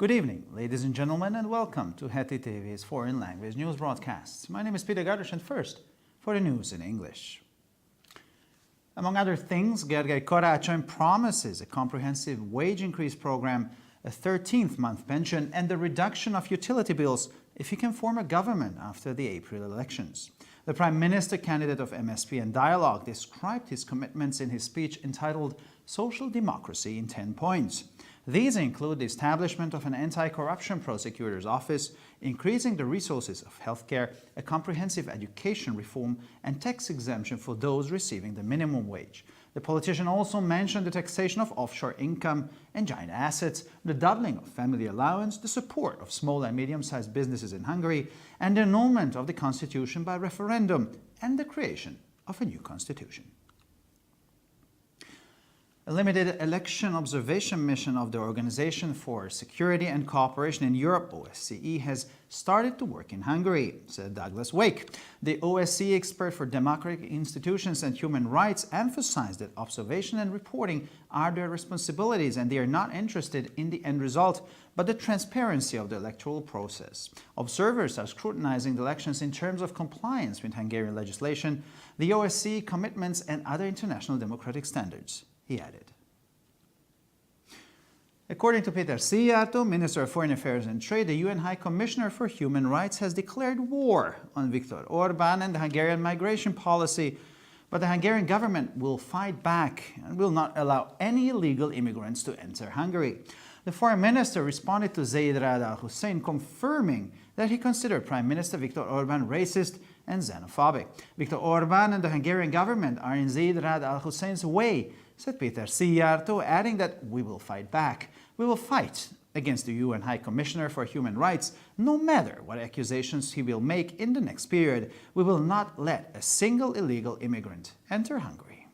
Good evening, ladies and gentlemen, and welcome to Heti TV's foreign language news broadcasts. My name is Peter Gardish, and first, for the news in English. Among other things, Gergely Karácsony promises a comprehensive wage increase program, a 13th month pension, and the reduction of utility bills if he can form a government after the April elections. The Prime Minister candidate of MSP and Dialogue described his commitments in his speech entitled Social Democracy in 10 Points. These include the establishment of an anti-corruption prosecutor's office, increasing the resources of healthcare, a comprehensive education reform, and tax exemption for those receiving the minimum wage. The politician also mentioned the taxation of offshore income and giant assets, the doubling of family allowance, the support of small and medium-sized businesses in Hungary, and the annulment of the constitution by referendum, and the creation of a new constitution. A limited election observation mission of the Organization for Security and Cooperation in Europe, OSCE, has started to work in Hungary, said Douglas Wake. The OSCE expert for democratic institutions and human rights emphasized that observation and reporting are their responsibilities and they are not interested in the end result, but the transparency of the electoral process. Observers are scrutinizing the elections in terms of compliance with Hungarian legislation, the OSCE commitments and other international democratic standards, he added. According to Péter Szijjártó, Minister of Foreign Affairs and Trade, the UN High Commissioner for Human Rights has declared war on Viktor Orbán and the Hungarian migration policy, but the Hungarian government will fight back and will not allow any illegal immigrants to enter Hungary. The foreign minister responded to Zeid Ra'ad al-Hussein, confirming that he considered Prime Minister Viktor Orbán racist and xenophobic. Viktor Orbán and the Hungarian government are in Zeid Ra'ad al-Hussein's way, said Péter Szijjártó, adding that we will fight back. We will fight against the UN High Commissioner for Human Rights, no matter what accusations he will make in the next period. We will not let a single illegal immigrant enter Hungary.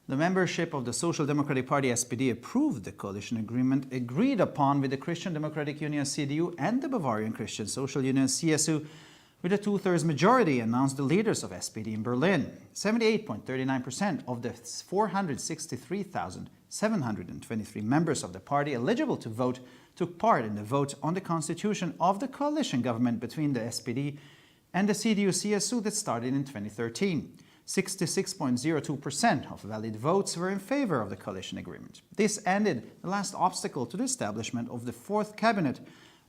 The membership of the Social Democratic Party SPD approved the coalition agreement agreed upon with the Christian Democratic Union CDU and the Bavarian Christian Social Union CSU with a two-thirds majority, announced the leaders of SPD in Berlin. 78.39% of the 463,723 members of the party eligible to vote took part in the vote on the constitution of the coalition government between the SPD and the CDU-CSU that started in 2013. 66.02% of valid votes were in favor of the coalition agreement. This ended the last obstacle to the establishment of the fourth cabinet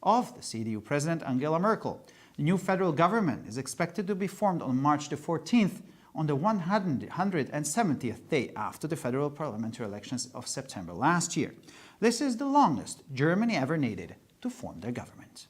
of the CDU President Angela Merkel. The new federal government is expected to be formed on March the 14th, on the 170th day after the federal parliamentary elections of September last year. This is the longest Germany ever needed to form their government.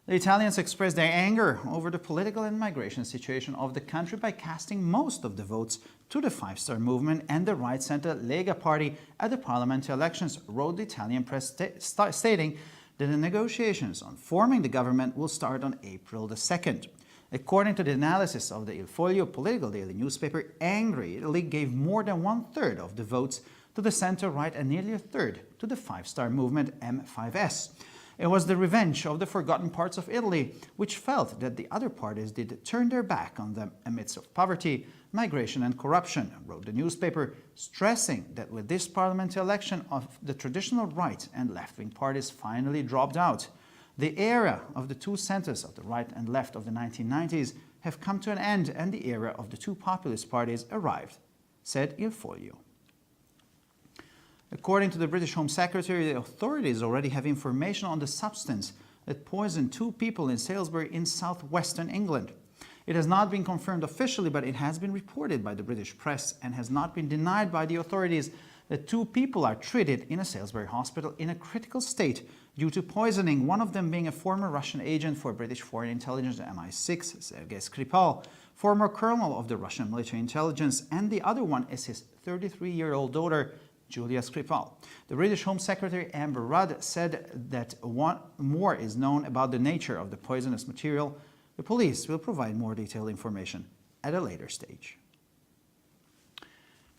The Italians expressed their anger over the political and migration situation of the country by casting most of the votes to the Five-Star Movement and the right-center Lega party at the parliamentary elections, wrote the Italian press stating that the negotiations on forming the government will start on April the 2nd. According to the analysis of the Il Foglio political daily newspaper, angry Italy gave more than one-third of the votes to the center-right and nearly a third to the Five-Star Movement M5S. It was the revenge of the forgotten parts of Italy, which felt that the other parties did turn their back on them amidst of poverty, migration and corruption, wrote the newspaper, stressing that with this parliamentary election of the traditional right and left-wing parties finally dropped out. The era of the two centers of the right and left of the 1990s have come to an end and the era of the two populist parties arrived, said Il Foglio. According to the British Home Secretary, the authorities already have information on the substance that poisoned two people in Salisbury in southwestern England. It has not been confirmed officially, but it has been reported by the British press and has not been denied by the authorities that two people are treated in a Salisbury hospital in a critical state due to poisoning, one of them being a former Russian agent for British Foreign Intelligence MI6, Sergei Skripal, former colonel of the Russian military intelligence, and the other one is his 33-year-old daughter, Julia Skripal. The British Home Secretary Amber Rudd said that more is known about the nature of the poisonous material. The police will provide more detailed information at a later stage.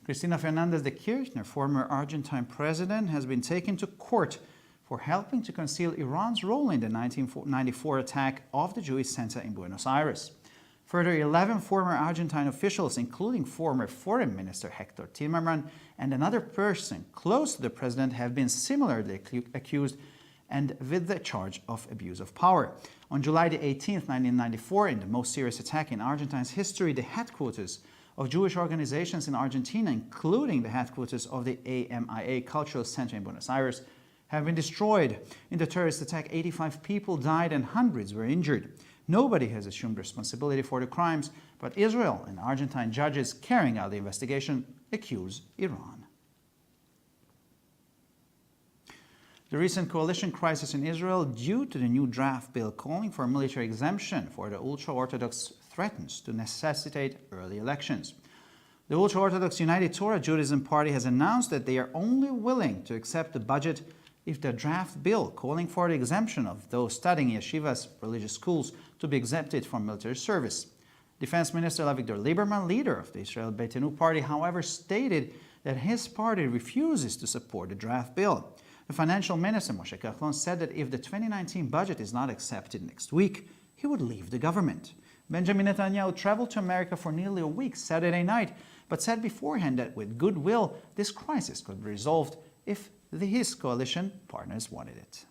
Cristina Fernández de Kirchner, former Argentine president, has been taken to court for helping to conceal Iran's role in the 1994 attack of the Jewish center in Buenos Aires. Further, 11 former Argentine officials, including former Foreign Minister Hector Timerman and another person close to the president, have been similarly accused and with the charge of abuse of power. On July 18, 1994, in the most serious attack in Argentine's history, the headquarters of Jewish organizations in Argentina, including the headquarters of the AMIA Cultural Center in Buenos Aires, have been destroyed. In the terrorist attack, 85 people died and hundreds were injured. Nobody has assumed responsibility for the crimes, but Israel and Argentine judges carrying out the investigation accuse Iran. The recent coalition crisis in Israel due to the new draft bill calling for a military exemption for the ultra-Orthodox threatens to necessitate early elections. The ultra-Orthodox United Torah Judaism Party has announced that they are only willing to accept the budget if the draft bill calling for the exemption of those studying yeshivas, religious schools, to be exempted from military service. Defense Minister Avigdor Lieberman, leader of the Israel Beitenu party, however, stated that his party refuses to support the draft bill. The financial minister, Moshe Kahlon, said that if the 2019 budget is not accepted next week, he would leave the government. Benjamin Netanyahu traveled to America for nearly a week Saturday night, but said beforehand that with goodwill, this crisis could be resolved if his coalition partners wanted it.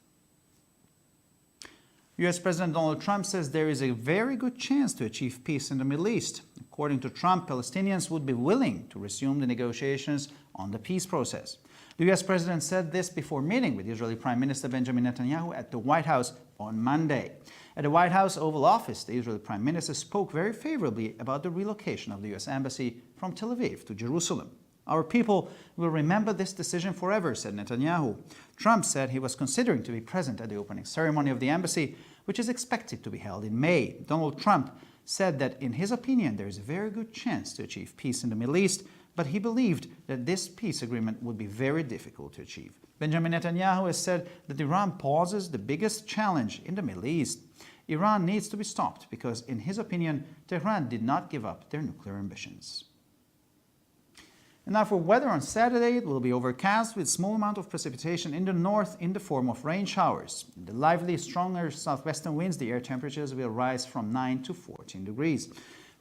U.S. President Donald Trump says there is a very good chance to achieve peace in the Middle East. According to Trump, Palestinians would be willing to resume the negotiations on the peace process. The U.S. President said this before meeting with Israeli Prime Minister Benjamin Netanyahu at the White House on Monday. At the White House Oval Office, the Israeli Prime Minister spoke very favorably about the relocation of the U.S. Embassy from Tel Aviv to Jerusalem. Our people will remember this decision forever, said Netanyahu. Trump said he was considering to be present at the opening ceremony of the embassy, which is expected to be held in May. Donald Trump said that in his opinion there is a very good chance to achieve peace in the Middle East, but he believed that this peace agreement would be very difficult to achieve. Benjamin Netanyahu has said that Iran poses the biggest challenge in the Middle East. Iran needs to be stopped because, in his opinion, Tehran did not give up their nuclear ambitions. And now for weather on Saturday, it will be overcast with small amount of precipitation in the north in the form of rain showers. In the lively, stronger southwestern winds, the air temperatures will rise from 9 to 14 degrees.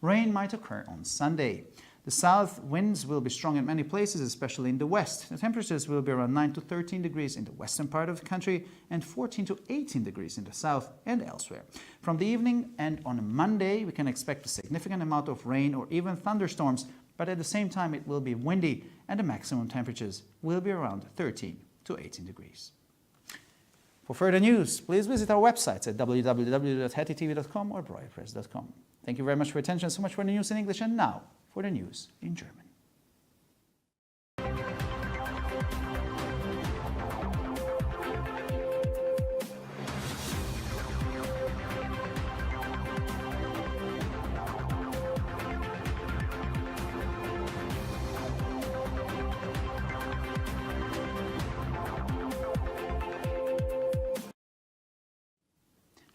Rain might occur on Sunday. The south winds will be strong in many places, especially in the west. The temperatures will be around 9 to 13 degrees in the western part of the country and 14 to 18 degrees in the south and elsewhere. From the evening and on Monday, we can expect a significant amount of rain or even thunderstorms, but at the same time it will be windy and the maximum temperatures will be around 13 to 18 degrees. For further news, please visit our websites at www.hetitv.com or broadpress.com. Thank you very much for your attention. So much for the news in English, and now for the news in German.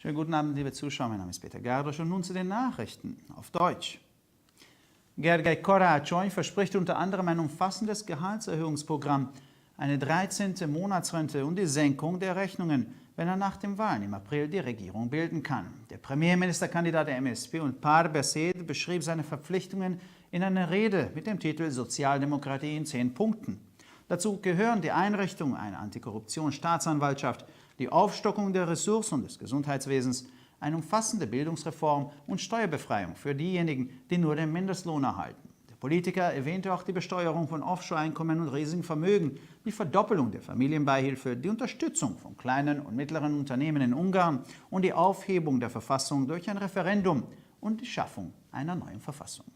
Schönen guten Abend, liebe Zuschauer. Mein Name ist Peter Gardrusch und nun zu den Nachrichten auf Deutsch. Gergely Karácsony verspricht unter anderem ein umfassendes Gehaltserhöhungsprogramm, eine 13. Monatsrente und die Senkung der Rechnungen, wenn er nach den Wahlen im April die Regierung bilden kann. Der Premierministerkandidat der MSP und Par Besed beschrieb seine Verpflichtungen in einer Rede mit dem Titel Sozialdemokratie in 10 Punkten. Dazu gehören die Einrichtung einer Antikorruptionsstaatsanwaltschaft, die Aufstockung der Ressourcen des Gesundheitswesens, eine umfassende Bildungsreform und Steuerbefreiung für diejenigen, die nur den Mindestlohn erhalten. Der Politiker erwähnte auch die Besteuerung von Offshore-Einkommen und riesigen Vermögen, die Verdoppelung der Familienbeihilfe, die Unterstützung von kleinen und mittleren Unternehmen in Ungarn und die Aufhebung der Verfassung durch ein Referendum und die Schaffung einer neuen Verfassung.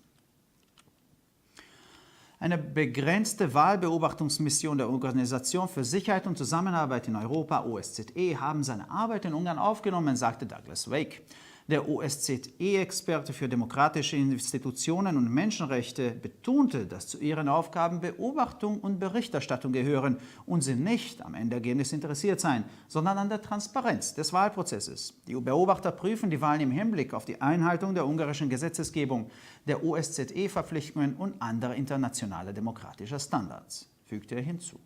Eine begrenzte Wahlbeobachtungsmission der Organisation für Sicherheit und Zusammenarbeit in Europa, OSZE, haben seine Arbeit in Ungarn aufgenommen, sagte Douglas Wake. Der OSZE-Experte für demokratische Institutionen und Menschenrechte betonte, dass zu ihren Aufgaben Beobachtung und Berichterstattung gehören und sie nicht am Endergebnis interessiert seien, sondern an der Transparenz des Wahlprozesses. Die Beobachter prüfen die Wahlen im Hinblick auf die Einhaltung der ungarischen Gesetzgebung, der OSZE-Verpflichtungen und anderer internationaler demokratischer Standards, fügte er hinzu.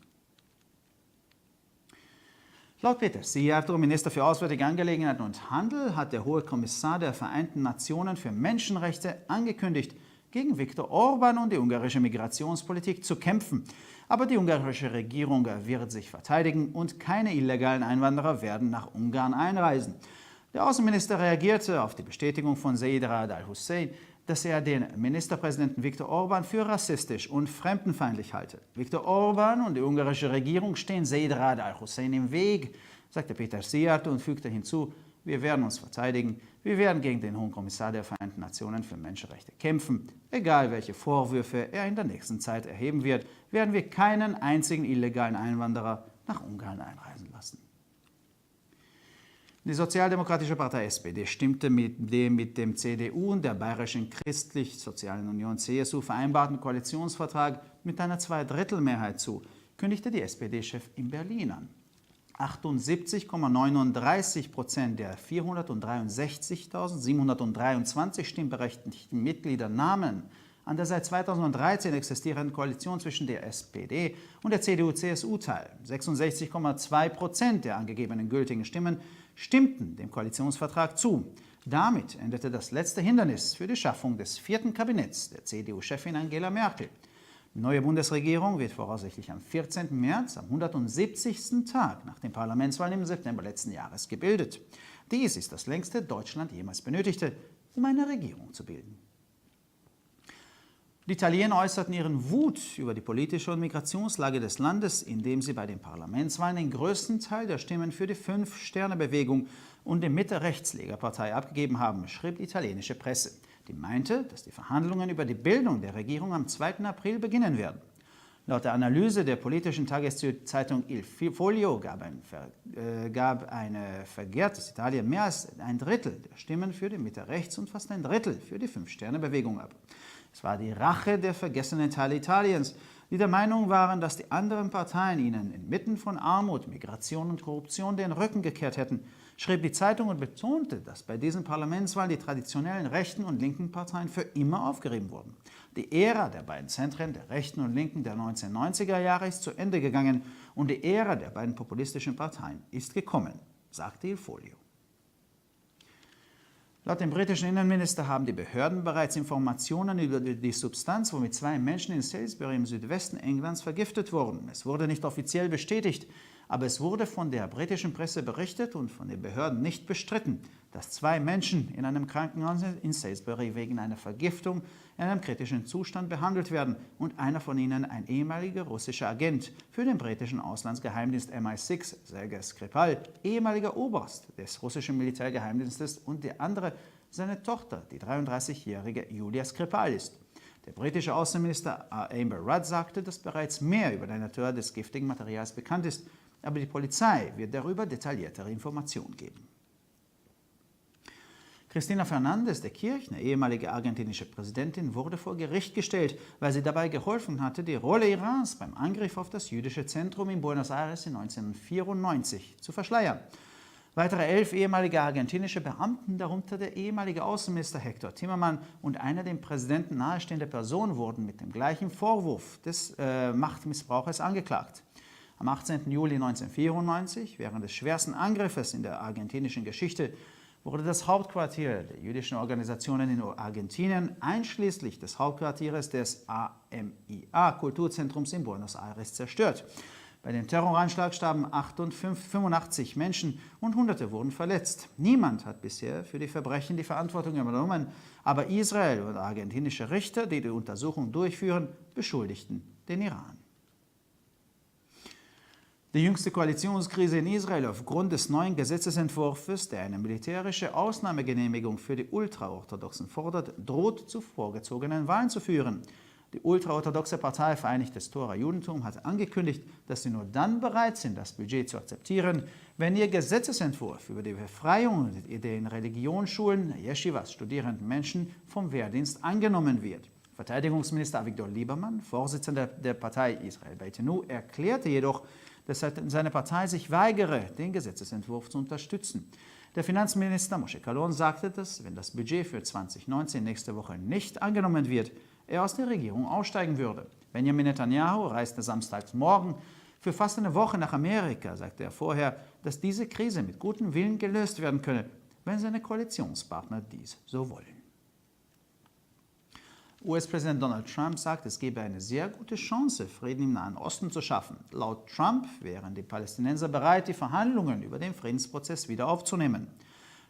Laut Peter Szijjártó, Minister für Auswärtige Angelegenheiten und Handel, hat der Hohe Kommissar der Vereinten Nationen für Menschenrechte angekündigt, gegen Viktor Orban und die ungarische Migrationspolitik zu kämpfen. Aber die ungarische Regierung wird sich verteidigen und keine illegalen Einwanderer werden nach Ungarn einreisen. Der Außenminister reagierte auf die Bestätigung von Zeid Ra'ad al-Hussein, dass er den Ministerpräsidenten Viktor Orban für rassistisch und fremdenfeindlich halte. Viktor Orban und die ungarische Regierung stehen Zeid Ra'ad al-Hussein im Weg, sagte Peter Szijjártó und fügte hinzu: Wir werden uns verteidigen, wir werden gegen den Hohen Kommissar der Vereinten Nationen für Menschenrechte kämpfen. Egal welche Vorwürfe er in der nächsten Zeit erheben wird, werden wir keinen einzigen illegalen Einwanderer nach Ungarn einreisen lassen. Die Sozialdemokratische Partei SPD stimmte mit dem CDU und der Bayerischen Christlich-Sozialen Union CSU vereinbarten Koalitionsvertrag mit einer Zweidrittelmehrheit zu, kündigte die SPD-Chef in Berlin an. 78,39% der 463.723 stimmberechtigten Mitglieder nahmen an der seit 2013 existierenden Koalition zwischen der SPD und der CDU-CSU teil. 66,2% der angegebenen gültigen Stimmen stimmten dem Koalitionsvertrag zu. Damit endete das letzte Hindernis für die Schaffung des vierten Kabinetts der CDU-Chefin Angela Merkel. Die neue Bundesregierung wird voraussichtlich am 14. März, am 170. Tag nach den Parlamentswahlen im September letzten Jahres, gebildet. Dies ist das längste Deutschland jemals benötigte, um eine Regierung zu bilden. Die Italiener äußerten ihren Wut über die politische und Migrationslage des Landes, indem sie bei den Parlamentswahlen den größten Teil der Stimmen für die Fünf-Sterne-Bewegung und die Mitte-Rechts-Lega-Partei abgegeben haben, schrieb die italienische Presse. Die meinte, dass die Verhandlungen über die Bildung der Regierung am 2. April beginnen werden. Laut der Analyse der politischen Tageszeitung Il Foglio gab eine vergehrtes Italien mehr als ein Drittel der Stimmen für die Mitte-Rechts und fast ein Drittel für die Fünf-Sterne-Bewegung ab. Es war die Rache der vergessenen Teile Italiens, die der Meinung waren, dass die anderen Parteien ihnen inmitten von Armut, Migration und Korruption den Rücken gekehrt hätten, schrieb die Zeitung und betonte, dass bei diesen Parlamentswahlen die traditionellen rechten und linken Parteien für immer aufgerieben wurden. Die Ära der beiden Zentren, der Rechten und Linken der 1990er Jahre, ist zu Ende gegangen und die Ära der beiden populistischen Parteien ist gekommen, sagte Il Foglio. Laut dem britischen Innenminister haben die Behörden bereits Informationen über die Substanz, womit 2 Menschen in Salisbury im Südwesten Englands vergiftet wurden. Es wurde nicht offiziell bestätigt, aber es wurde von der britischen Presse berichtet und von den Behörden nicht bestritten, dass 2 Menschen in einem Krankenhaus in Salisbury wegen einer Vergiftung in einem kritischen Zustand behandelt werden und einer von ihnen ein ehemaliger russischer Agent für den britischen Auslandsgeheimdienst MI6, Sergei Skripal, ehemaliger Oberst des russischen Militärgeheimdienstes, und der andere seine Tochter, die 33-jährige Julia Skripal ist. Der britische Außenminister Amber Rudd sagte, dass bereits mehr über den Natur des giftigen Materials bekannt ist, aber die Polizei wird darüber detailliertere Informationen geben. Cristina Fernández de Kirchner, ehemalige argentinische Präsidentin, wurde vor Gericht gestellt, weil sie dabei geholfen hatte, die Rolle Irans beim Angriff auf das jüdische Zentrum in Buenos Aires in 1994 zu verschleiern. Weitere 11 ehemalige argentinische Beamten, darunter der ehemalige Außenminister Hector Timerman und eine dem Präsidenten nahestehende Person, wurden mit dem gleichen Vorwurf des Machtmissbrauches angeklagt. Am 18. Juli 1994, während des schwersten Angriffes in der argentinischen Geschichte, wurde das Hauptquartier der jüdischen Organisationen in Argentinien, einschließlich des Hauptquartiers des AMIA-Kulturzentrums in Buenos Aires, zerstört. Bei dem Terroranschlag starben 85 Menschen und Hunderte wurden verletzt. Niemand hat bisher für die Verbrechen die Verantwortung übernommen, aber Israel und argentinische Richter, die die Untersuchung durchführen, beschuldigten den Iran. Die jüngste Koalitionskrise in Israel aufgrund des neuen Gesetzesentwurfs, der eine militärische Ausnahmegenehmigung für die Ultraorthodoxen fordert, droht zu vorgezogenen Wahlen zu führen. Die ultraorthodoxe Partei Vereinigtes Torah Judentum hat angekündigt, dass sie nur dann bereit sind, das Budget zu akzeptieren, wenn ihr Gesetzesentwurf über die Befreiung den Religionsschulen, Yeshivas, studierenden Menschen vom Wehrdienst angenommen wird. Verteidigungsminister Avigdor Lieberman, Vorsitzender der Partei Israel Beitenu, erklärte jedoch, dass seine Partei sich weigere, den Gesetzesentwurf zu unterstützen. Der Finanzminister Moshe Kalon sagte, dass, wenn das Budget für 2019 nächste Woche nicht angenommen wird, er aus der Regierung aussteigen würde. Benjamin Netanyahu reiste samstags morgen Für fast eine Woche nach Amerika sagte er vorher, dass diese Krise mit gutem Willen gelöst werden könne, wenn seine Koalitionspartner dies so wollen. US-Präsident Donald Trump sagt, es gebe eine sehr gute Chance, Frieden im Nahen Osten zu schaffen. Laut Trump wären die Palästinenser bereit, die Verhandlungen über den Friedensprozess wieder aufzunehmen.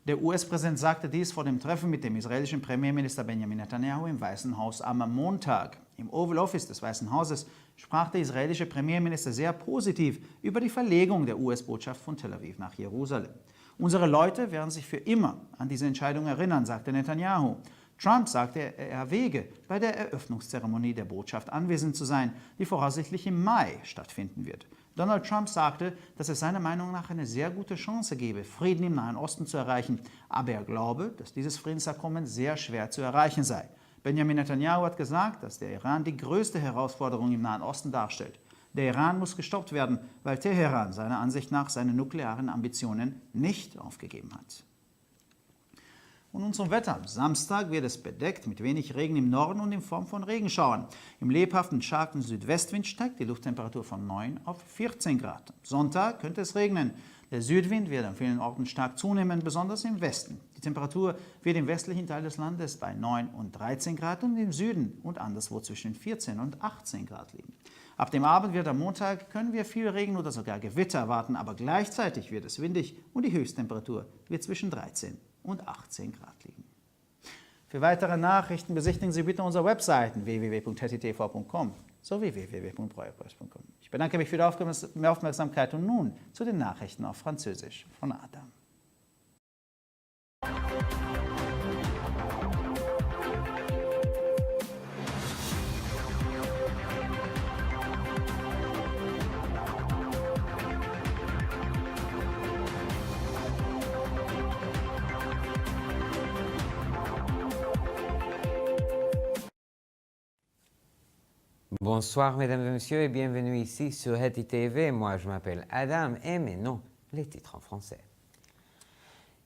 Der US-Präsident sagte dies vor dem Treffen mit dem israelischen Premierminister Benjamin Netanyahu im Weißen Haus am Montag. Im Oval Office des Weißen Hauses sprach der israelische Premierminister sehr positiv über die Verlegung der US-Botschaft von Tel Aviv nach Jerusalem. Unsere Leute werden sich für immer an diese Entscheidung erinnern, sagte Netanyahu. Trump sagte, er erwäge, bei der Eröffnungszeremonie der Botschaft anwesend zu sein, die voraussichtlich im Mai stattfinden wird. Donald Trump sagte, dass es seiner Meinung nach eine sehr gute Chance gebe, Frieden im Nahen Osten zu erreichen, aber er glaube, dass dieses Friedensabkommen sehr schwer zu erreichen sei. Benjamin Netanyahu hat gesagt, dass der Iran die größte Herausforderung im Nahen Osten darstellt. Der Iran muss gestoppt werden, weil Teheran seiner Ansicht nach seine nuklearen Ambitionen nicht aufgegeben hat. Und nun zum Wetter. Am Samstag wird es bedeckt mit wenig Regen im Norden und in Form von Regenschauern. Im lebhaften, starken Südwestwind steigt die Lufttemperatur von 9 auf 14 Grad. Am Sonntag könnte es regnen. Der Südwind wird an vielen Orten stark zunehmen, besonders im Westen. Die Temperatur wird im westlichen Teil des Landes bei 9 und 13 Grad und im Süden und anderswo zwischen 14 und 18 Grad liegen. Ab dem Abend wird am Montag können wir viel Regen oder sogar Gewitter erwarten, aber gleichzeitig wird es windig und die Höchsttemperatur wird zwischen 13 und 18 Grad liegen. Für weitere Nachrichten besichtigen Sie bitte unsere Webseiten www.hettitv.com sowie www.breuerpress.com. Ich bedanke mich für die Aufmerksamkeit und nun zu den Nachrichten auf Französisch von Adam. Bonsoir mesdames et messieurs et bienvenue ici sur Hetty TV. Moi je m'appelle Adam et maintenant les titres en français.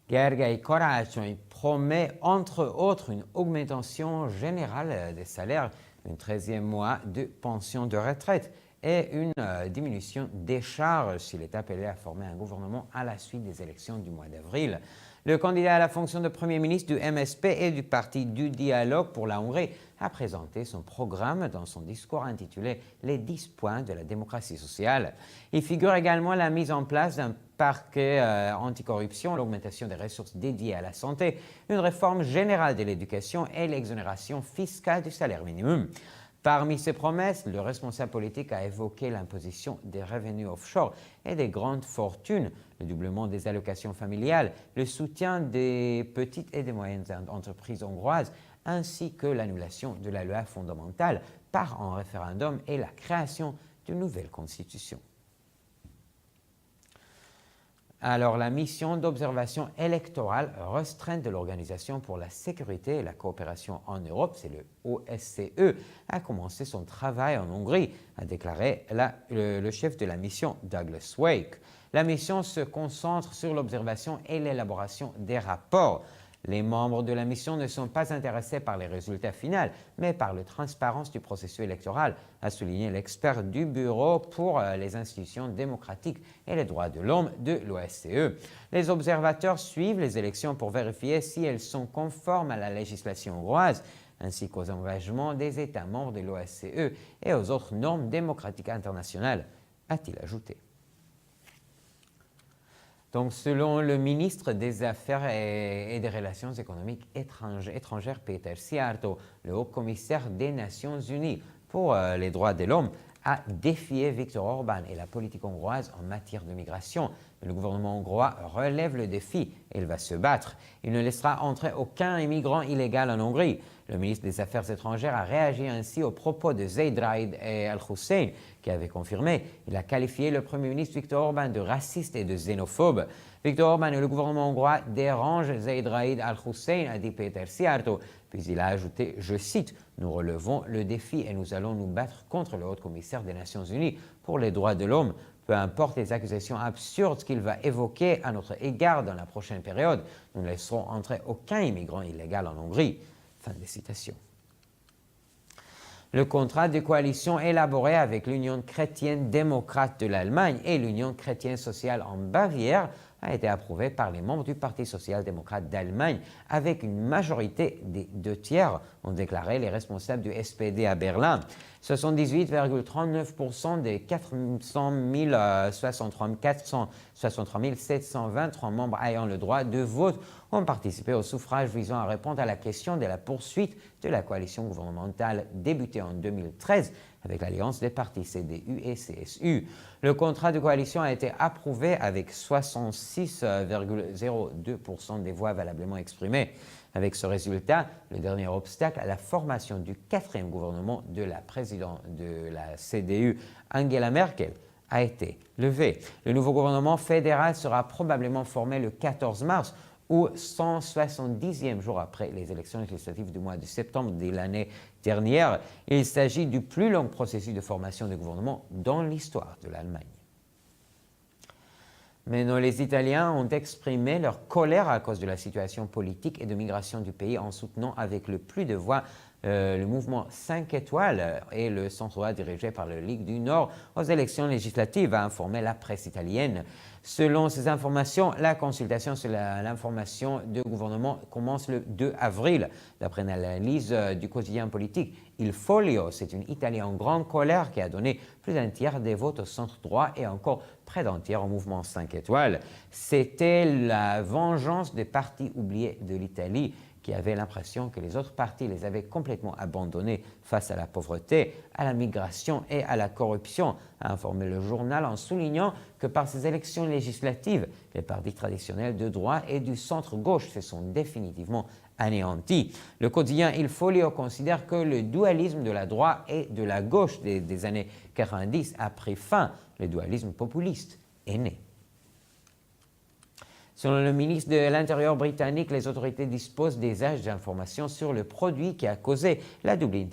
Gergely Karácsony promet entre autres une augmentation générale des salaires, un 13e mois de pension de retraite et une diminution des charges s'il est appelé à former un gouvernement à la suite des élections du mois d'avril. Le candidat à la fonction de Premier ministre du MSP et du Parti du Dialogue pour la Hongrie a présenté son programme dans son discours intitulé « Les 10 points de la démocratie sociale ». Il figure également la mise en place d'un parquet anticorruption, l'augmentation des ressources dédiées à la santé, une réforme générale de l'éducation et l'exonération fiscale du salaire minimum. Parmi ces promesses, le responsable politique a évoqué l'imposition des revenus offshore et des grandes fortunes, le doublement des allocations familiales, le soutien des petites et des moyennes entreprises hongroises, ainsi que l'annulation de la loi fondamentale par un référendum et la création d'une nouvelle constitution. Alors, la mission d'observation électorale restreinte de l'Organisation pour la sécurité et la coopération en Europe, c'est le OSCE, a commencé son travail en Hongrie, a déclaré le chef de la mission Douglas Wake. La mission se concentre sur l'observation et l'élaboration des rapports. Les membres de la mission ne sont pas intéressés par les résultats finaux, mais par la transparence du processus électoral, a souligné l'expert du Bureau pour les institutions démocratiques et les droits de l'homme de l'OSCE. Les observateurs suivent les élections pour vérifier si elles sont conformes à la législation hongroise, ainsi qu'aux engagements des États membres de l'OSCE et aux autres normes démocratiques internationales, a-t-il ajouté. Donc, selon le ministre des Affaires et des Relations économiques étrangères, Péter Szijjártó, le haut-commissaire des Nations Unies pour les droits de l'homme a défié Viktor Orban et la politique hongroise en matière de migration. Le gouvernement hongrois relève le défi et il va se battre. Il ne laissera entrer aucun immigrant illégal en Hongrie. Le ministre des Affaires étrangères a réagi ainsi aux propos de Zeid Raïd Al-Hussein, qui avait confirmé. Il a qualifié le Premier ministre Viktor Orban de raciste et de xénophobe. Viktor Orban et le gouvernement hongrois dérangent Zeid Raïd Al-Hussein, a dit Péter Szijjártó. Puis il a ajouté, je cite, « Nous relevons le défi et nous allons nous battre contre le haut-commissaire des Nations Unies pour les droits de l'homme. Peu importe les accusations absurdes qu'il va évoquer à notre égard dans la prochaine période, nous ne laisserons entrer aucun immigrant illégal en Hongrie. » Fin de citation. Le contrat de coalition élaboré avec l'Union chrétienne démocrate de l'Allemagne et l'Union chrétienne sociale en Bavière a été approuvé par les membres du Parti social-démocrate d'Allemagne avec une majorité des 2/3, ont déclaré les responsables du SPD à Berlin. 78,39% des 463 723 membres ayant le droit de vote ont participé au suffrage visant à répondre à la question de la poursuite de la coalition gouvernementale débutée en 2013 avec l'alliance des partis CDU et CSU. Le contrat de coalition a été approuvé avec 66,02% des voix valablement exprimées. Avec ce résultat, le dernier obstacle à la formation du 4e gouvernement de la présidente de la CDU, Angela Merkel, a été levé. Le nouveau gouvernement fédéral sera probablement formé le 14 mars ou 170e jour après les élections législatives du mois de septembre de l'année dernière. Il s'agit du plus long processus de formation de gouvernement dans l'histoire de l'Allemagne. Maintenant, les Italiens ont exprimé leur colère à cause de la situation politique et de migration du pays en soutenant avec le plus de voix le mouvement 5 étoiles et le centre-droit dirigé par la Ligue du Nord aux élections législatives, a informé la presse italienne. Selon ces informations, la consultation sur l'information de gouvernement commence le 2 avril. D'après une analyse du quotidien politique Il Foglio, c'est une Italie en grande colère qui a donné plus d'un tiers des votes au centre droit et encore près d'un tiers au mouvement 5 étoiles. C'était la vengeance des partis oubliés de l'Italie, qui avaient l'impression que les autres partis les avaient complètement abandonnés face à la pauvreté, à la migration et à la corruption, a informé le journal en soulignant que par ces élections législatives, les partis traditionnels de droite et du centre-gauche se sont définitivement anéantis. Le quotidien Il Foglio considère que le dualisme de la droite et de la gauche des années 90 a pris fin. Le dualisme populiste est né. Selon le ministre de l'Intérieur britannique, les autorités disposent des âges d'informations sur le produit qui a causé la double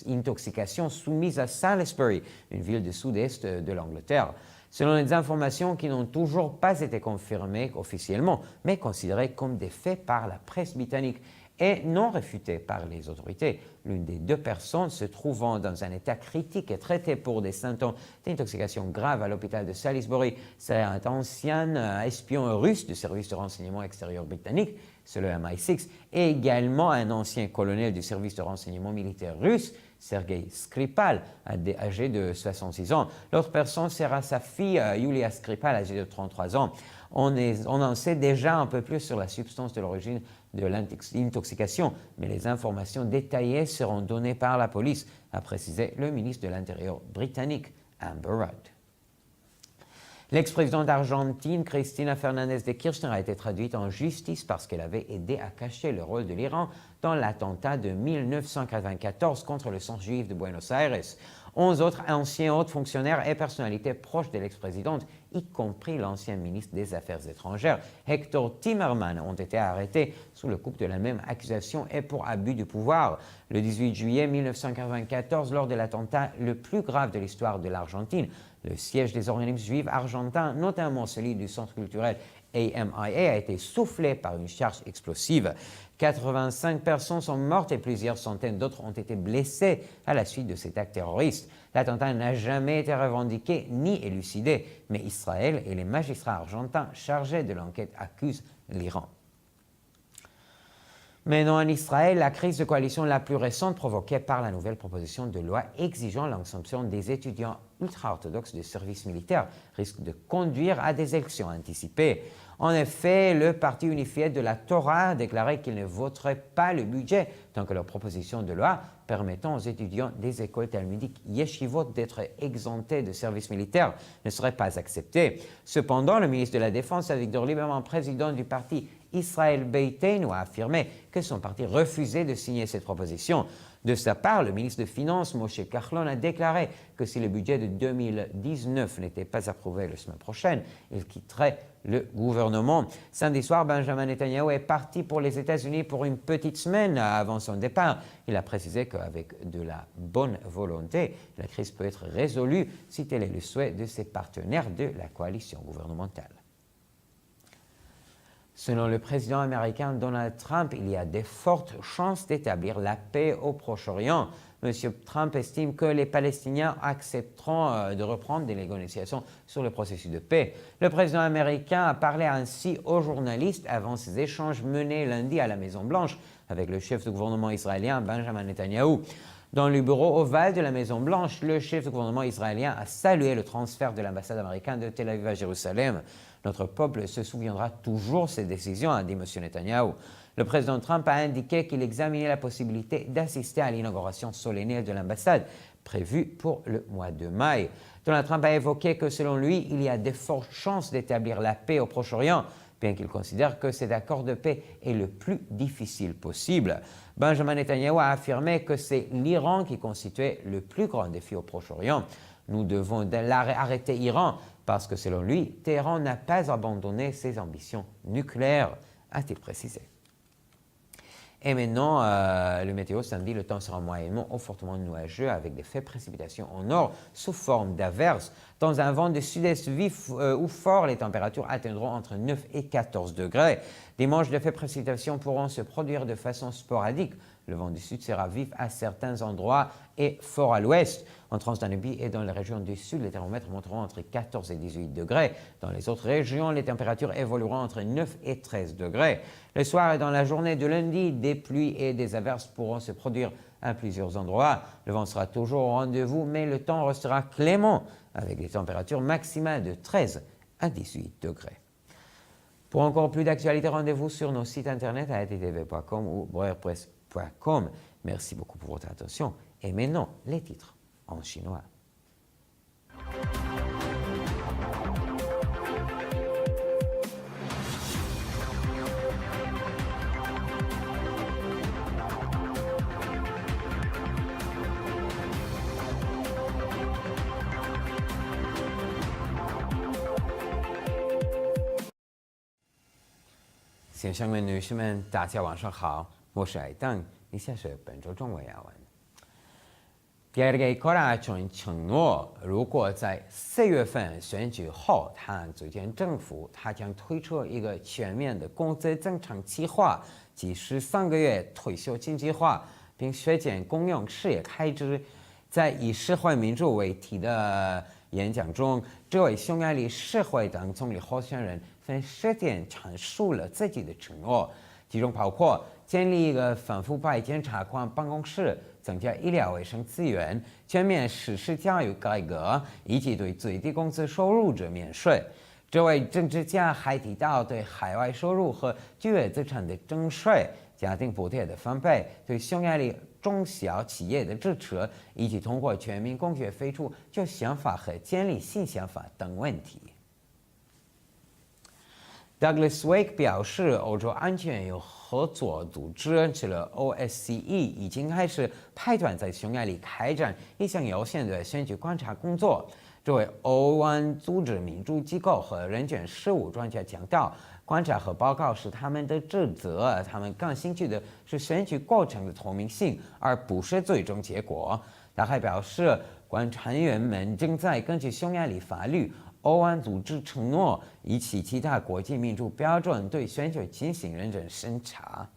intoxication soumise à Salisbury, une ville du sud-est de l'Angleterre. Selon les informations qui n'ont toujours pas été confirmées officiellement, mais considérées comme des faits par la presse britannique et non réfutées par les autorités, l'une des deux personnes se trouvant dans un état critique et traitée pour des symptômes d'intoxication grave à l'hôpital de Salisbury serait un ancien espion russe du service de renseignement extérieur britannique, c'est le MI6, et également un ancien colonel du service de renseignement militaire russe, Sergei Skripal, âgé de 66 ans. L'autre personne sera sa fille, Yulia Skripal, âgée de 33 ans. On en sait déjà un peu plus sur la substance de l'origine de l'intoxication, mais les informations détaillées seront données par la police, a précisé le ministre de l'Intérieur britannique, Amber Rudd. L'ex-présidente d'Argentine, Cristina Fernández de Kirchner, a été traduite en justice parce qu'elle avait aidé à cacher le rôle de l'Iran dans l'attentat de 1994 contre le centre juif de Buenos Aires. 11 autres anciens hauts fonctionnaires et personnalités proches de l'ex-présidente, y compris l'ancien ministre des Affaires étrangères, Hector Timerman, ont été arrêtés sous le coup de la même accusation et pour abus de pouvoir. Le 18 juillet 1994, lors de l'attentat le plus grave de l'histoire de l'Argentine, le siège des organismes juifs argentins, notamment celui du centre culturel AMIA, a été soufflé par une charge explosive. 85 personnes sont mortes et plusieurs centaines d'autres ont été blessées à la suite de cet acte terroriste. L'attentat n'a jamais été revendiqué ni élucidé, mais Israël et les magistrats argentins chargés de l'enquête accusent l'Iran. Maintenant, en Israël, la crise de coalition la plus récente provoquée par la nouvelle proposition de loi exigeant l'exemption des étudiants ultra-orthodoxes de service militaire risque de conduire à des élections anticipées. En effet, le parti unifié de la Torah a déclaré qu'il ne voterait pas le budget tant que leur proposition de loi permettant aux étudiants des écoles talmudiques yeshivot d'être exemptés de service militaire ne serait pas acceptée. Cependant, le ministre de la Défense, Avigdor Lieberman, président du parti Israël Beiteinu, a affirmé que son parti refusait de signer cette proposition. De sa part, le ministre des Finances, Moshe Kahlon, a déclaré que si le budget de 2019 n'était pas approuvé la semaine prochaine, il quitterait le gouvernement. Samedi soir, Benjamin Netanyahu est parti pour les États-Unis pour une petite semaine avant son départ. Il a précisé qu'avec de la bonne volonté, la crise peut être résolue si tel est le souhait de ses partenaires de la coalition gouvernementale. Selon le président américain Donald Trump, il y a de fortes chances d'établir la paix au Proche-Orient. M. Trump estime que les Palestiniens accepteront de reprendre des négociations sur le processus de paix. Le président américain a parlé ainsi aux journalistes avant ces échanges menés lundi à la Maison-Blanche avec le chef du gouvernement israélien Benjamin Netanyahou. Dans le bureau ovale de la Maison-Blanche, le chef du gouvernement israélien a salué le transfert de l'ambassade américaine de Tel Aviv à Jérusalem. Notre peuple se souviendra toujours de ces décisions, a dit M. Netanyahou. Le président Trump a indiqué qu'il examinait la possibilité d'assister à l'inauguration solennelle de l'ambassade, prévue pour le mois de mai. Donald Trump a évoqué que selon lui, il y a de fortes chances d'établir la paix au Proche-Orient, bien qu'il considère que cet accord de paix est le plus difficile possible. Benjamin Netanyahou a affirmé que c'est l'Iran qui constituait le plus grand défi au Proche-Orient. Nous devons arrêter l'Iran parce que selon lui, Téhéran n'a pas abandonné ses ambitions nucléaires, a-t-il précisé. Et maintenant, le météo, samedi, le temps sera moyennement ou fortement nuageux avec des faibles précipitations au nord sous forme d'averses. Dans un vent de sud-est vif ou fort, les températures atteindront entre 9 et 14 degrés. Dimanche, de faibles précipitations pourront se produire de façon sporadique. Le vent du sud sera vif à certains endroits et fort à l'ouest. En Transdanubie et dans les régions du sud, les thermomètres monteront entre 14 et 18 degrés. Dans les autres régions, les températures évolueront entre 9 et 13 degrés. Le soir et dans la journée de lundi, des pluies et des averses pourront se produire à plusieurs endroits. Le vent sera toujours au rendez-vous, mais le temps restera clément avec des températures maximales de 13 à 18 degrés. Pour encore plus d'actualités, rendez-vous sur nos sites internet à ttv.com ou wordpress.com. Merci beaucoup pour votre attention. Et maintenant, les titres en chinois. 先生们、女士们，大家晚上好，我是艾登，以下是本周中文要闻。比尔·盖特拉承诺，如果在4月份选举后他组建政府，他将推出一个全面的工资增长计划及13个月退休金计划，并削减公用事业开支。在以社会民主为题的演讲中，这位匈牙利社会党总理候选人分10点阐述了自己的承诺，其中包括建立一个反腐败检察官办公室，增加医疗卫生资源，全面实施教育改革，以及对最低工资收入者免税。这位政治家还提到对海外收入和巨额资产的征税、家庭补贴的翻倍、对匈牙利中小企业的支持，以及通过全民公决废除旧想法和建立新想法等问题。Douglas Wake 表示，欧洲安全与合作组织（即了 OSCE） 已经开始派团在匈牙利开展一项有限的选举观察工作。这位欧湾组织民主机构和人权事务专家强调，观察和报告是他们的职责，他们感兴趣的是选举过程的透明性，而不是最终结果。他还表示，观察员们正在根据匈牙利法律、欧湾组织承诺以及其他国际民主标准对选举进行认真审查。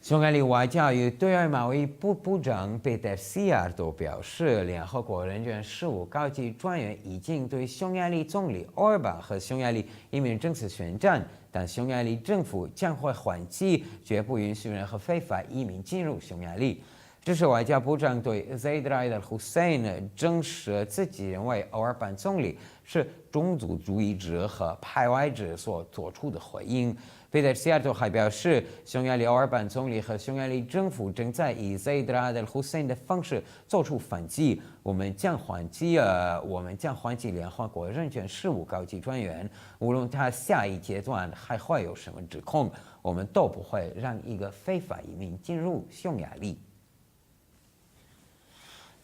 匈牙利外交与对外贸易部部长贝德西亚都表示，联合国人权事务高级专员已经对匈牙利总理奥尔班和匈牙利移民政策宣战，但匈牙利政府将会还击，绝不允许任何非法移民进入匈牙利。这是外交部长对 Zaid Raed al-Hussein 证实自己认为奥尔班总理是种族主义者和排外者所做出的回应。贝德西亚多还表示，匈牙利奥尔班总理和匈牙利政府正在以 Zaid Raed al-Hussein 的方式做出反击。我们将还击联合国人权事务高级专员，无论他下一阶段还会有什么指控，我们都不会让一个非法移民进入匈牙利。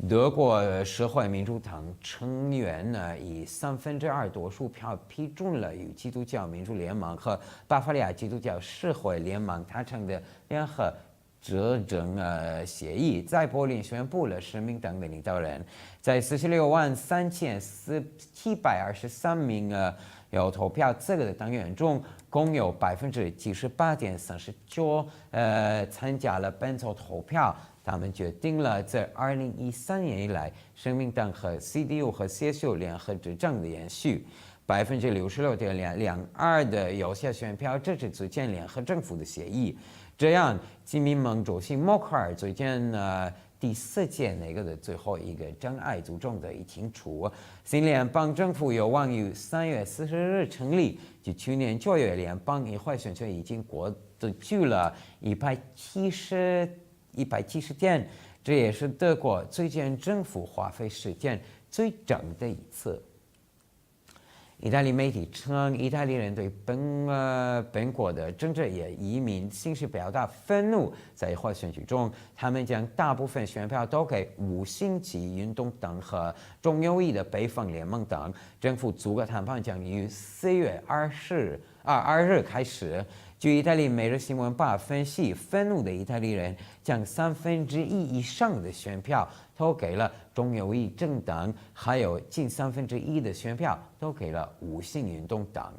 德国社会民主党成员以2/3多数票批准了与基督教民主联盟和巴伐利亚基督教社会联盟达成的联合执政协议，在柏林宣布了10名党的领导人，在463723名有投票资格的党员中，共有98.39%参加了本次投票。他们决定了自2013年以来，生命党和 CDU 和 CSU 联合执政的延续。66.22%的有效选票支持组建联合政府的协议。这样，基民盟主席默克尔组建第4届内阁的最后一个障碍组中的已清除。新联邦政府有望于3月40日成立，及去年9月联邦议会选举已经过去了170天，这也是德国最近政府花费时间最长的一次。意大利媒体称，意大利人对本国的政治也移民形势表达愤怒。在议会选举中，他们将大部分选票都给无星级运动党和中右翼的北方联盟党。政府组阁谈判将于4月22日开始。据意大利《每日新闻报》分析，愤怒的意大利人将1/3以上的选票投给了中右翼政党，还有近1/3的选票都给了无性运动党。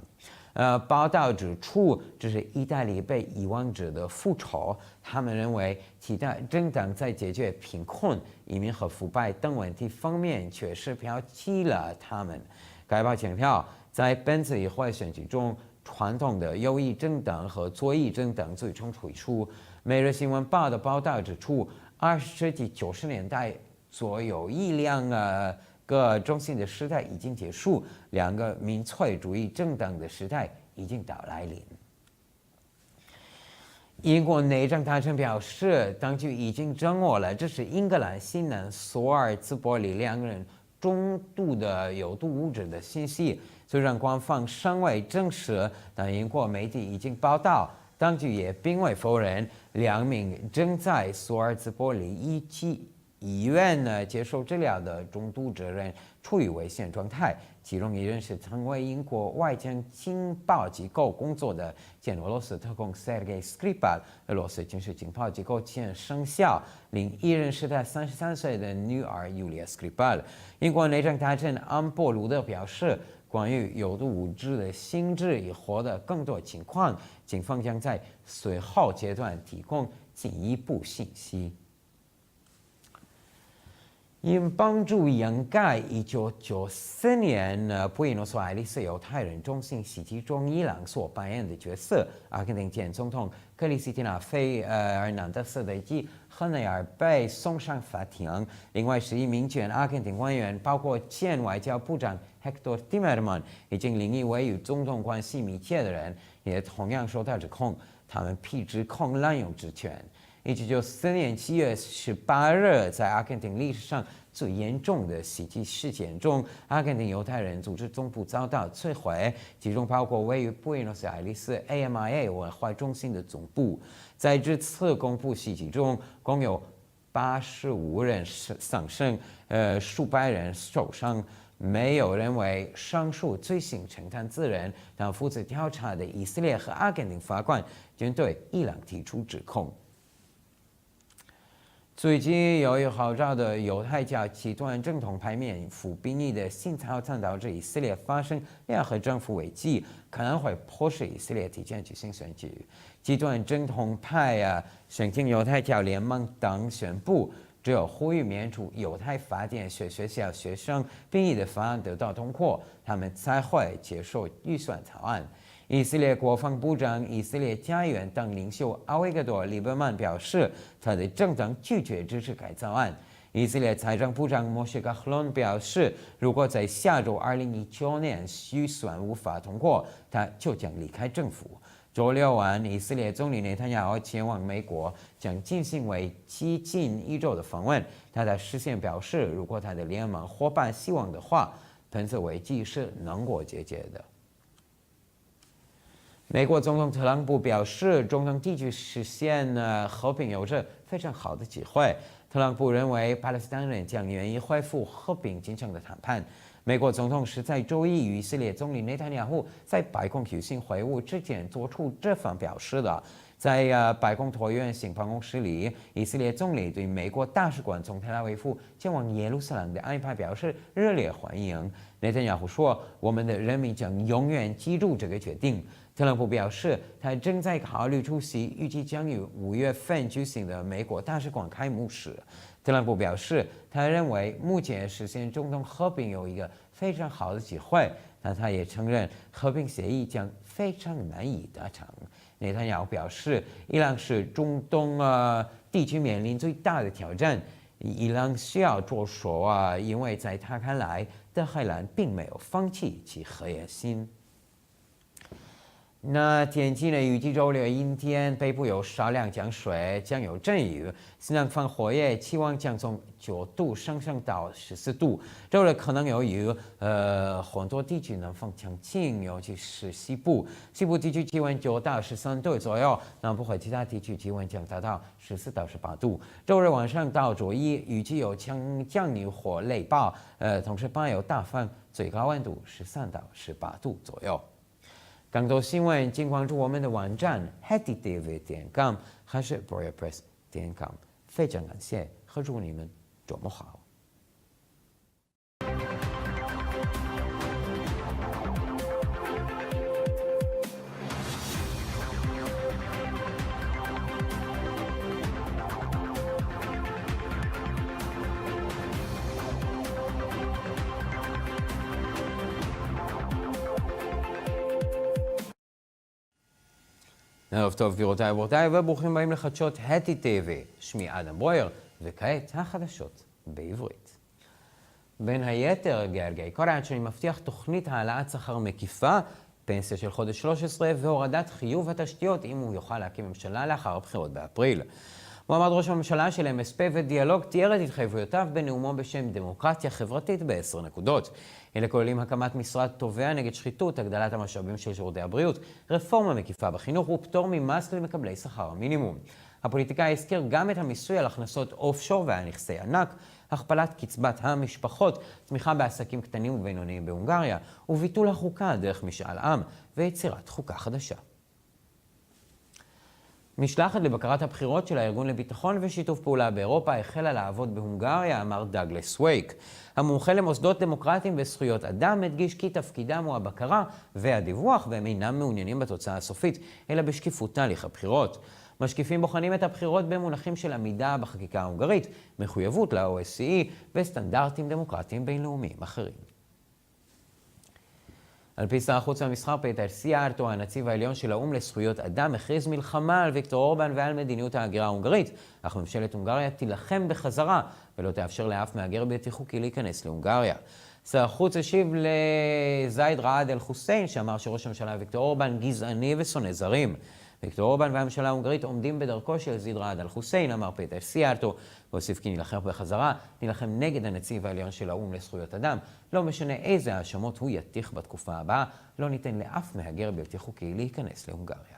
报道指出，这是意大利被遗忘者的复仇。他们认为，其他政党在解决贫困、移民和腐败等问题方面确实抛弃了他们。该报强调，在本次议会选举中，传统的右翼政党和左翼政党最终退出。《每日新闻报》的报道指出，20世纪90年代左右2个中心的时代已经结束，2个民粹主义政党的时代已经到来临。英国内政大臣表示，当局已经掌握了这是英格兰西南索尔兹伯里2人中度的有毒物质的信息。虽然官方尚未证实，但英国媒体已经报道，当局也并未否认2名正在索尔兹伯里医院接受治疗的中毒者人处于危险状态，其中一人是曾为英国外交情报机构工作的前俄罗斯特工 Sergei Skripal， 俄罗斯军事情报机构前上校，另一人是他33岁的女儿 Yulia Skripal。英国内政大臣安波鲁德表示，关于有毒物质的性质已获得更多情况，警方将在随后阶段提供进一步信息。因帮助掩盖1994年布宜诺斯艾利斯犹太人中心袭击中伊朗所扮演的角色，阿根廷前总统克里斯蒂娜·费尔南德斯的及赫内尔被送上法庭。另外11名前阿根廷官员，包括前外交部长 Hector Timerman 以及另一位与总统关系密切的人，也同样受到指控，他们被指控滥用职权。1994年7月18日，在阿根廷历史上最严重的袭击事件中，阿根廷犹太人组织总部遭到摧毁，其中包括位于布宜诺斯艾利斯 AMIA 文化中心的总部。在这次恐怖袭击中，共有85人丧生，数百人受伤。没有人为上述罪行承担责任，但负责调查的以色列和阿根廷法官均对伊朗提出指控。最近，由于号召的犹太教极端正统派免服兵役的新草案导致以色列发生联合政府危机，可能会迫使以色列提前举行选举。极端正统派申请犹太教联盟党宣布，只有呼吁免除犹太法典学校学生兵役的法案得到通过，他们才会接受预算草案。以色列国防部长、以色列家园党领袖阿维格多·利伯曼表示，他的政党拒绝支持该草案。以色列财政部长莫谢·卡赫伦表示，如果在下周2019年预算无法通过，他就将离开政府。周六晚，以色列总理内塔尼亚胡前往美国，将进行为期近1周的访问。他在事先表示，如果他的联盟伙伴希望的话，本次危机是能够解决的。美国总统特朗普表示，中东地区实现和平有着非常好的机会。特朗普认为，巴勒斯坦人将愿意恢复和平进程的谈判。美国总统是在周一与以色列总理内塔尼亚胡在白宫举行会晤之前做出这番表示的。在白宫椭圆形办公室里，以色列总理对美国大使馆从特拉维夫前往耶路撒冷的安排表示热烈欢迎。内塔尼亚胡说：“我们的人民将永远记住这个决定。”特朗普表示，他正在考虑出席预计将于5月份举行的美国大使馆开幕式。特朗普表示，他认为目前实现中东和平有一个非常好的机会，但他也承认和平协议将非常难以达成。内塔尼亚胡表示，伊朗是中东地区面临最大的挑战，伊朗需要着手因为在他看来，德黑兰并没有放弃其核心。那天气呢？预计周六阴天，北部有少量降水，将有阵雨。西南方火热，气温将从9度上升到14度。周六可能有雨，很多地区南风强劲，尤其是西部。西部地区气温9到13度左右，南部和其他地区气温将达到14到18度。周日晚上到周一，预计有强降雨或雷暴，同时伴有大风，最高温度13到18度左右。更多新闻，请关注我们的网站 hetitv.com 还是 boreapress.com。非常感谢，和祝你们周末好。ערב טוב גבירותיי ורבותיי, וברוכים הבאים לחדשות הטי TV. שמי אדם ברויר, וכעת החדשות בעברית. בין היתר, גיא קורן שאני מבטיח תוכנית העלאת שכר מקיפה, פנסיה של חודש 13 והורדת חיוב התשתיות אם הוא יוכל להקים ממשלה לאחר הבחירות באפריל. מועמד ראש הממשלה של MSP ודיאלוג תיאר את התחייבויותיו בנאומו בשם דמוקרטיה חברתית ב10 נקודות. אלה כוללים הקמת משרד תובע נגד שחיתות, הגדלת המשאבים של שירותי הבריאות, רפורמה מקיפה בחינוך ופטור ממס למקבלי שכר המינימום. הפוליטיקאי הזכיר גם את המיסוי על הכנסות אוף-שור ועל נכסי ענק, הכפלת קצבת המשפחות, תמיכה בעסקים קטנים ובינוניים בהונגריה, וביטול החוקה דרך משאל עם ויצירת חוקה חדשה. משלחת לבקרת הבחירות של הארגון לביטחון ושיתוף פעולה באירופה החלה לעבוד בהונגריה, אמר דאגלס וייק. המומחה למוסדות דמוקרטיים וזכויות אדם הדגיש כי תפקידם הוא הבקרה והדיווח, והם אינם מעוניינים בתוצאה הסופית, אלא בשקיפות תהליך הבחירות. משקיפים בוחנים את הבחירות במונחים של עמידה בחקיקה ההונגרית, מחויבות ל-OSCE וסטנדרטים דמוקרטיים בינלאומיים אחרים. על פי שר החוץ והמסחר פטר סיארטו, הנציב העליון של האו"ם לזכויות אדם, הכריז מלחמה על ויקטור אורבן ועל מדיניות ההגירה ההונגרית, אך ממשלת הונגריה תילחם בחזרה ולא תאפשר לאף מהגר בלתי חוקי להיכנס להונגריה. שר החוץ השיב לזייד ראד אל חוסיין, שאמר שראש הממשלה ויקטור אורבן גזעני ושונא זרים. ויקטור אורבן והממשלה ההונגרית עומדים בדרכו של זייד ראד אל חוסיין, אמר פטר סיארטו, והוסיף כי נילחם בחזרה, נילחם נגד הנציב העליון של האו"ם לזכויות אדם, לא משנה איזה האשמות הוא יטיח בתקופה הבאה, לא ניתן לאף מהגר בלתי חוקי להיכנס להונגריה.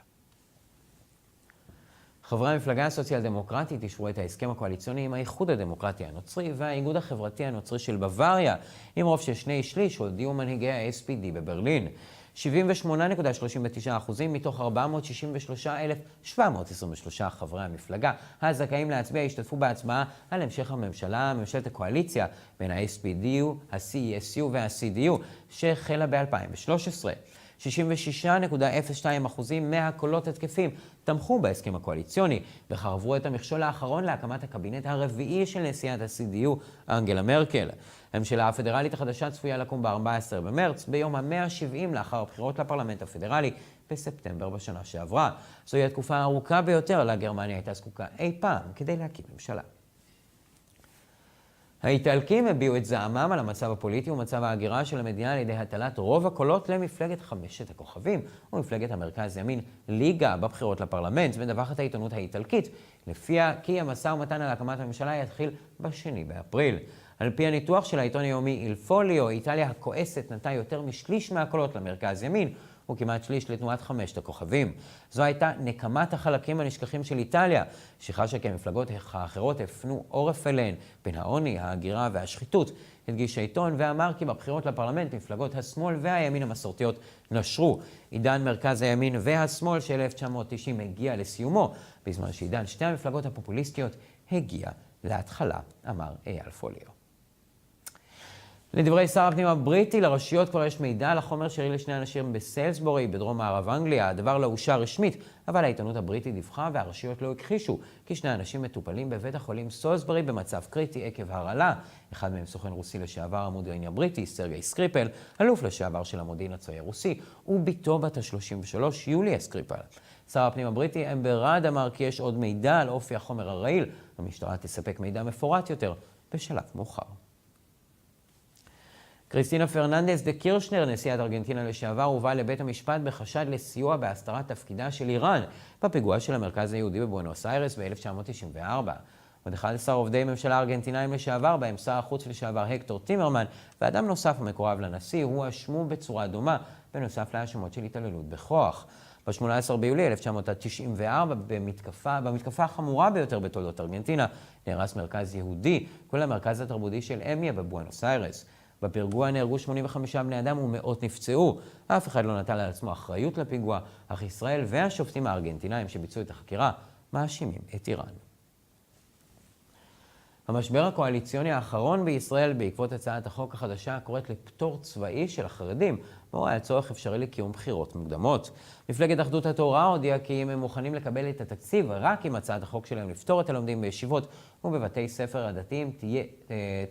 חברי המפלגה הסוציאל-דמוקרטית אישרו את ההסכם הקואליציוני עם האיחוד הדמוקרטי הנוצרי והאיגוד החברתי הנוצרי של בוואריה, עם רוב של 2/3 הודיעו מנהיגי ה-SPD בברלין. 78.39% מתוך 463,723 חברי המפלגה הזכאים להצביע השתתפו בהצבעה על המשך הממשלה, ממשלת הקואליציה בין ה-SPD, ה-CSU וה-CDU שהחלה ב-2013. 66.02% מהקולות התקפים תמכו בהסכם הקואליציוני וחרבו את המכשול האחרון להקמת הקבינט הרביעי של נשיאת ה-CDU, אנגלה מרקל. הממשלה הפדרלית החדשה צפויה לקום ב-14 במרץ, ביום ה-170 לאחר הבחירות לפרלמנט הפדרלי בספטמבר בשנה שעברה. זוהי התקופה הארוכה ביותר לגרמניה הייתה זקוקה אי פעם כדי להקים ממשלה. האיטלקים הביעו את זעמם על המצב הפוליטי ומצב ההגירה של המדינה על ידי הטלת רוב הקולות למפלגת 5 הכוכבים ומפלגת המרכז ימין ליגה בבחירות לפרלמנט, מדווחת העיתונות האיטלקית, לפיה כי המשא ומתן על הקמת הממשלה יתחיל ב2 באפריל. על פי הניתוח של העיתון היומי אילפוליו, איטליה הכועסת נתנה יותר משליש מהקולות למרכז ימין, הוא כמעט שליש לתנועת 5 הכוכבים. זו הייתה נקמת החלקים הנשכחים של איטליה, שחשה כי המפלגות האחרות הפנו עורף אליהן בין העוני, ההגירה והשחיתות. הדגיש העיתון ואמר כי בבחירות לפרלמנט מפלגות השמאל והימין המסורתיות נשרו. עידן מרכז הימין והשמאל של 1990 הגיע לסיומו, בזמן שעידן שתי המפלגות הפופוליסטיות הגיע להתחלה, אמר אייל פוליו. לדברי שר הפנים הבריטי, לרשויות כבר יש מידע על החומר שאירע לשני אנשים בסלסבורי, בדרום מערב אנגליה. הדבר לא אושר רשמית, אבל העיתונות הבריטית דיווחה והרשויות לא הכחישו כי שני אנשים מטופלים בבית החולים סולסברי במצב קריטי עקב הרעלה. אחד מהם סוכן רוסי לשעבר המודיעין הבריטי, סרגי סקריפל, אלוף לשעבר של המודיעין הצבאי הרוסי, וביתו בת ה-33, יוליה סקריפל. שר הפנים הבריטי אמבר רד אמר כי יש עוד מידע על אופי החומר הרעיל. המשטרה תספק מידע מפורט יותר בשלב מאוחר. קריסטינה פרננדס דה קירשנר, נשיאת ארגנטינה לשעבר, הובאה לבית המשפט בחשד לסיוע בהסתרת תפקידה של איראן בפיגוע של המרכז היהודי בבואנוס איירס ב-1994. עוד 11 עובדי ממשלה ארגנטינאים לשעבר, בהם שר החוץ לשעבר הקטור טימרמן, ואדם נוסף המקורב לנשיא, הואשמו בצורה דומה, בנוסף להאשמות של התעללות בכוח. ב-18 ביולי 1994, במתקפה החמורה ביותר בתולדות ארגנטינה, נהרס מרכז יהודי, כולל המרכז התרבותי של אמיה בבואנוס איירס. בפיגוע נהרגו 85 בני אדם ומאות נפצעו. אף אחד לא נטל על עצמו אחריות לפיגוע, אך ישראל והשופטים הארגנטינאים שביצעו את החקירה מאשימים את איראן. המשבר הקואליציוני האחרון בישראל בעקבות הצעת החוק החדשה הקוראת לפטור צבאי של החרדים, מורה על צורך אפשרי לקיום בחירות מוקדמות. מפלגת אחדות התורה הודיעה כי הם מוכנים לקבל את התקציב רק אם הצעת החוק שלהם לפטור את הלומדים בישיבות ובבתי ספר הדתיים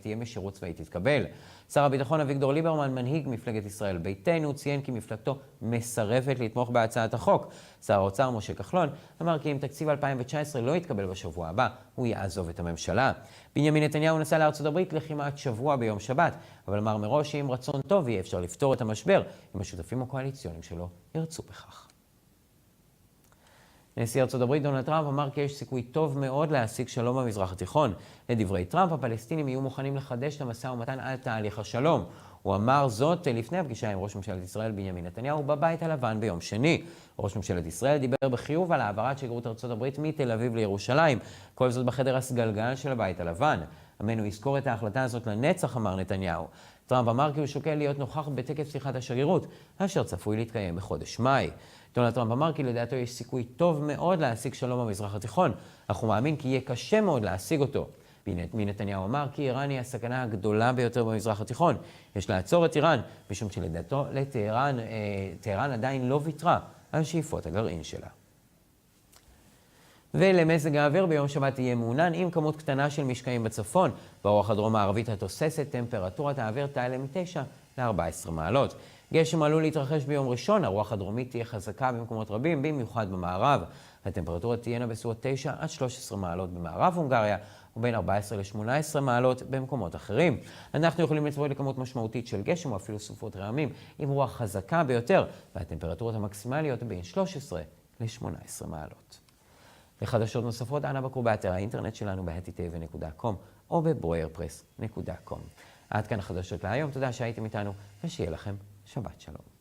תהיה משירות צבאי תתקבל. שר הביטחון אביגדור ליברמן, מנהיג מפלגת ישראל ביתנו, ציין כי מפלגתו מסרבת לתמוך בהצעת החוק. שר האוצר משה כחלון אמר כי אם תקציב 2019 לא יתקבל בשבוע הבא, הוא יעזוב את הממשלה. בנימין נתניהו נסע לארצות הברית לכמעט שבוע ביום שבת, אבל אמר מראש שעם רצון טוב יהיה אפשר לפתור את המשבר, אם השותפים הקואליציוניים שלו ירצו בכך. נשיא ארצות הברית דונלד טראמפ אמר כי יש סיכוי טוב מאוד להשיג שלום במזרח התיכון. לדברי טראמפ, הפלסטינים יהיו מוכנים לחדש את המשא ומתן על תהליך השלום. הוא אמר זאת לפני הפגישה עם ראש ממשלת ישראל בנימין נתניהו בבית הלבן ביום שני. ראש ממשלת ישראל דיבר בחיוב על העברת שגרירות ארצות הברית מתל אביב לירושלים, כל זאת בחדר הסגלגל של הבית הלבן. עמנו יזכור את ההחלטה הזאת לנצח, אמר נתניהו. טראמפ אמר כי הוא שוקל להיות נוכח בטקס פתיחת השגרירות, אשר צפוי להתקיים בחודש מאי. דונלד טראמפ אמר כי לדעתו יש סיכוי טוב מאוד להשיג שלום במזרח התיכון, אך הוא מאמין כי יהיה קשה מאוד להשיג אותו. בנימין נתניהו אמר כי איראן היא הסכנה הגדולה ביותר במזרח התיכון. יש לעצור את איראן, משום שלדעתו טהרן עדיין לא ויתרה על שאיפות הגרעין שלה. ולמזג האוויר ביום שבת יהיה מעונן עם כמות קטנה של משקעים בצפון. ברוח הדרום הערבית התוססת, טמפרטורת האוויר תעלה מ-9 ל-14 מעלות. גשם עלול להתרחש ביום ראשון, הרוח הדרומית תהיה חזקה במקומות רבים, במיוחד במערב. הטמפרטורות תהיינה בסביבות 9 עד 13 מעלות במערב הונגריה, ובין 14 ל-18 מעלות במקומות אחרים. אנחנו יכולים לצפות לכמות משמעותית של גשם או אפילו סופות רעמים עם רוח חזקה ביותר, והטמפרטורות המקסימליות בין 13 ל-18 מעלות. לחדשות נוספות, אנא בקרו באתר האינטרנט שלנו ב-htv.com או ב-broyerpress.com. עד כאן החדשות להיום, תודה שהייתם איתנו ושיהיה לכם שבת שלום.